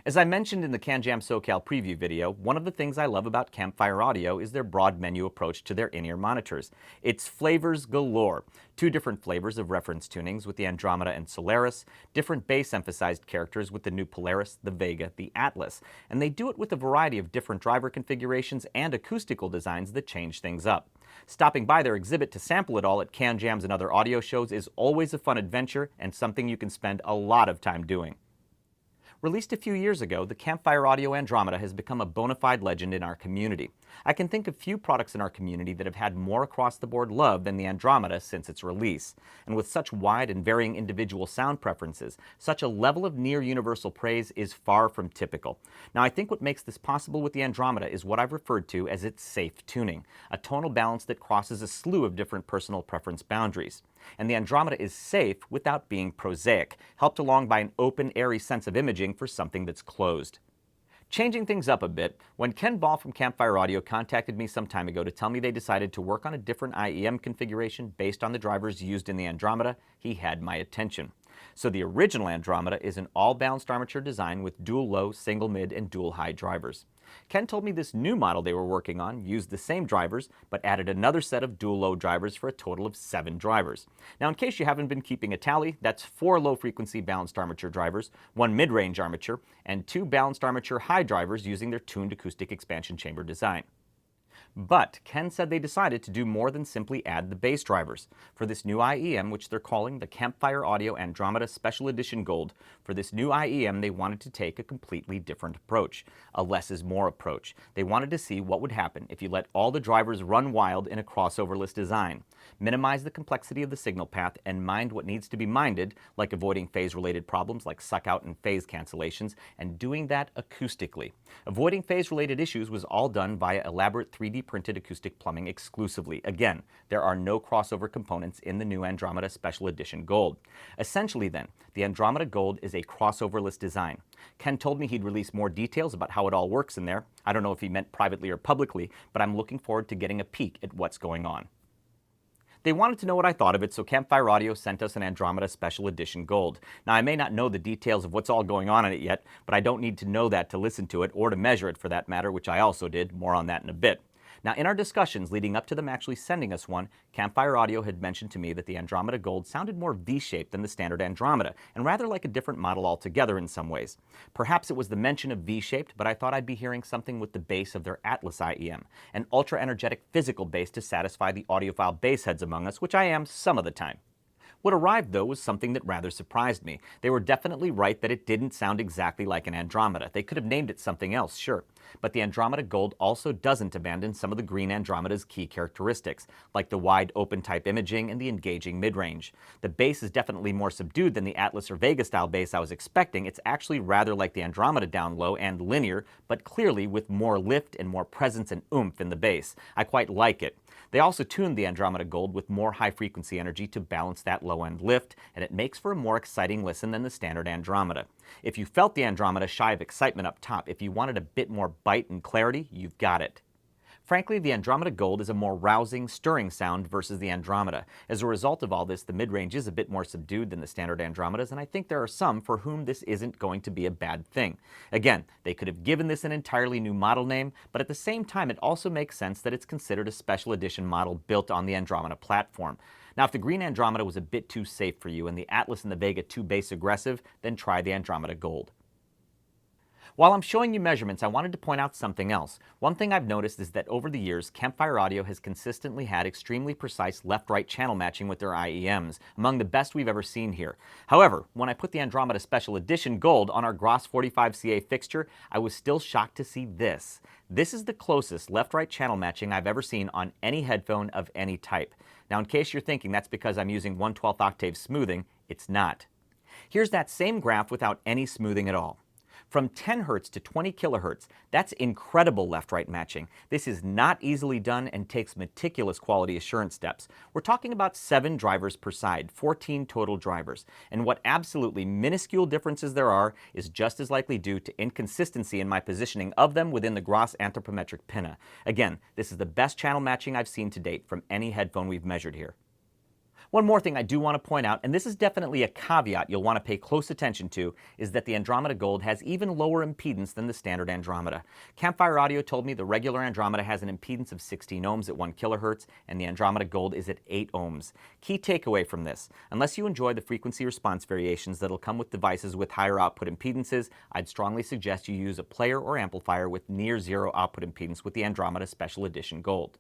As I mentioned in the CanJam SoCal preview video, one of the things I love about Campfire Audio is their broad menu approach to their in-ear monitors. It's flavors galore. 2 different flavors of reference tunings with the Andromeda and Solaris, different bass-emphasized characters with the new Polaris, the Vaga, the Atlas, and they do it with a variety of different driver configurations and acoustical designs that change things up. Stopping by their exhibit to sample it all at CanJams and other audio shows is always a fun adventure and something you can spend a lot of time doing. Released a few years ago, the Campfire Audio Andromeda has become a bona fide legend in our community. I can think of few products in our community that have had more across-the-board love than the Andromeda since its release. And with such wide and varying individual sound preferences, such a level of near-universal praise is far from typical. Now, I think what makes this possible with the Andromeda is what I've referred to as its safe tuning, a tonal balance that crosses a slew of different personal preference boundaries. And the Andromeda is safe without being prosaic, helped along by an open, airy sense of imaging for something that's closed. Changing things up a bit, when Ken Ball from Campfire Audio contacted me some time ago to tell me they decided to work on a different IEM configuration based on the drivers used in the Andromeda, he had my attention. So the original Andromeda is an all-balanced armature design with dual low, single mid, and dual high drivers. Ken told me this new model they were working on used the same drivers, but added another set of dual low drivers for a total of 7 drivers. Now, in case you haven't been keeping a tally, that's 4 low-frequency balanced armature drivers, 1 mid-range armature, and 2 balanced armature high drivers using their tuned acoustic expansion chamber design. But Ken said they decided to do more than simply add the bass drivers. For this new IEM, which they're calling the Campfire Audio Andromeda Special Edition Gold, for this new IEM they wanted to take a completely different approach, a less is more approach. They wanted to see what would happen if you let all the drivers run wild in a crossoverless design, minimize the complexity of the signal path, and mind what needs to be minded, like avoiding phase-related problems like suck-out and phase cancellations, and doing that acoustically. Avoiding phase-related issues was all done via elaborate 3D printed acoustic plumbing exclusively. Again, there are no crossover components in the new Andromeda Special Edition Gold. Essentially then, the Andromeda Gold is a crossoverless design. Ken told me he'd release more details about how it all works in there. I don't know if he meant privately or publicly, but I'm looking forward to getting a peek at what's going on. They wanted to know what I thought of it, so Campfire Audio sent us an Andromeda Special Edition Gold. Now, I may not know the details of what's all going on in it yet, but I don't need to know that to listen to it, or to measure it for that matter, which I also did. More on that in a bit. Now, in our discussions leading up to them actually sending us one, Campfire Audio had mentioned to me that the Andromeda Gold sounded more V-shaped than the standard Andromeda, and rather like a different model altogether in some ways. Perhaps it was the mention of V-shaped, but I thought I'd be hearing something with the bass of their Atlas IEM, an ultra-energetic physical bass to satisfy the audiophile bass heads among us, which I am some of the time. What arrived, though, was something that rather surprised me. They were definitely right that it didn't sound exactly like an Andromeda. They could have named it something else, sure. But the Andromeda Gold also doesn't abandon some of the green Andromeda's key characteristics, like the wide open-type imaging and the engaging mid-range. The bass is definitely more subdued than the Atlas or Vega-style bass I was expecting. It's actually rather like the Andromeda down low and linear, but clearly with more lift and more presence and oomph in the bass. I quite like it. They also tuned the Andromeda Gold with more high-frequency energy to balance that low-end lift, and it makes for a more exciting listen than the standard Andromeda. If you felt the Andromeda shy of excitement up top, if you wanted a bit more bite and clarity, you've got it. Frankly, the Andromeda Gold is a more rousing, stirring sound versus the Andromeda. As a result of all this, the mid-range is a bit more subdued than the standard Andromedas, and I think there are some for whom this isn't going to be a bad thing. Again, they could have given this an entirely new model name, but at the same time it also makes sense that it's considered a special edition model built on the Andromeda platform. Now, if the green Andromeda was a bit too safe for you and the Atlas and the Vega too bass aggressive, then try the Andromeda Gold. While I'm showing you measurements, I wanted to point out something else. One thing I've noticed is that over the years, Campfire Audio has consistently had extremely precise left-right channel matching with their IEMs, among the best we've ever seen here. However, when I put the Andromeda Special Edition Gold on our Gross 45CA fixture, I was still shocked to see this. This is the closest left-right channel matching I've ever seen on any headphone of any type. Now, in case you're thinking that's because I'm using 1/12 octave smoothing, it's not. Here's that same graph without any smoothing at all. From 10 Hz to 20 kHz, that's incredible left-right matching. This is not easily done and takes meticulous quality assurance steps. We're talking about 7 drivers per side, 14 total drivers. And what absolutely minuscule differences there are is just as likely due to inconsistency in my positioning of them within the Gross anthropometric pinna. Again, this is the best channel matching I've seen to date from any headphone we've measured here. One more thing I do want to point out, and this is definitely a caveat you'll want to pay close attention to, is that the Andromeda Gold has even lower impedance than the standard Andromeda. Campfire Audio told me the regular Andromeda has an impedance of 16 ohms at 1 kHz, and the Andromeda Gold is at 8 ohms. Key takeaway from this: unless you enjoy the frequency response variations that'll come with devices with higher output impedances, I'd strongly suggest you use a player or amplifier with near zero output impedance with the Andromeda Special Edition Gold.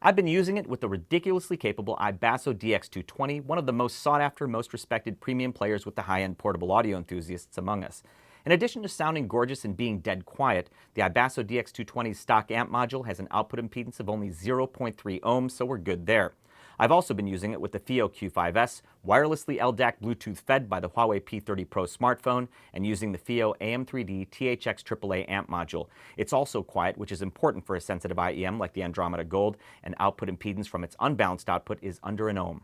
I've been using it with the ridiculously capable iBasso DX220, one of the most sought-after, most respected premium players with the high-end portable audio enthusiasts among us. In addition to sounding gorgeous and being dead quiet, the iBasso DX220's stock amp module has an output impedance of only 0.3 ohms, so we're good there. I've also been using it with the FiiO Q5S, wirelessly LDAC Bluetooth fed by the Huawei P30 Pro smartphone, and using the FiiO AM3D THX AAA amp module. It's also quiet, which is important for a sensitive IEM like the Andromeda Gold, and output impedance from its unbalanced output is under an ohm.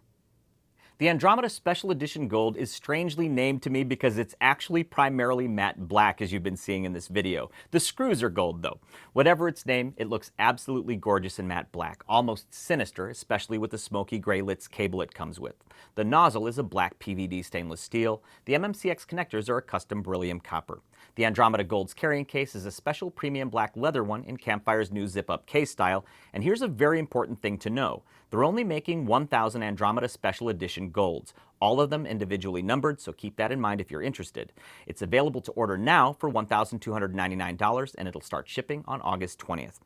The Andromeda Special Edition Gold is strangely named to me because it's actually primarily matte black, as you've been seeing in this video. The screws are gold though. Whatever its name, it looks absolutely gorgeous in matte black, almost sinister, especially with the smoky gray Litz cable it comes with. The nozzle is a black PVD stainless steel. The MMCX connectors are a custom beryllium copper. The Andromeda Gold's carrying case is a special premium black leather one in Campfire's new zip-up case style, and here's a very important thing to know. They're only making 1,000 Andromeda Special Edition Golds, all of them individually numbered, so keep that in mind if you're interested. It's available to order now for $1,299, and it'll start shipping on August 20th.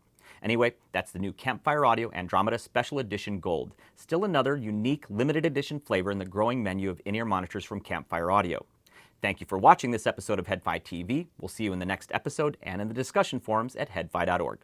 Anyway, that's the new Campfire Audio Andromeda Special Edition Gold. Still another unique limited edition flavor in the growing menu of in-ear monitors from Campfire Audio. Thank you for watching this episode of HeadFi TV. We'll see you in the next episode and in the discussion forums at headfi.org.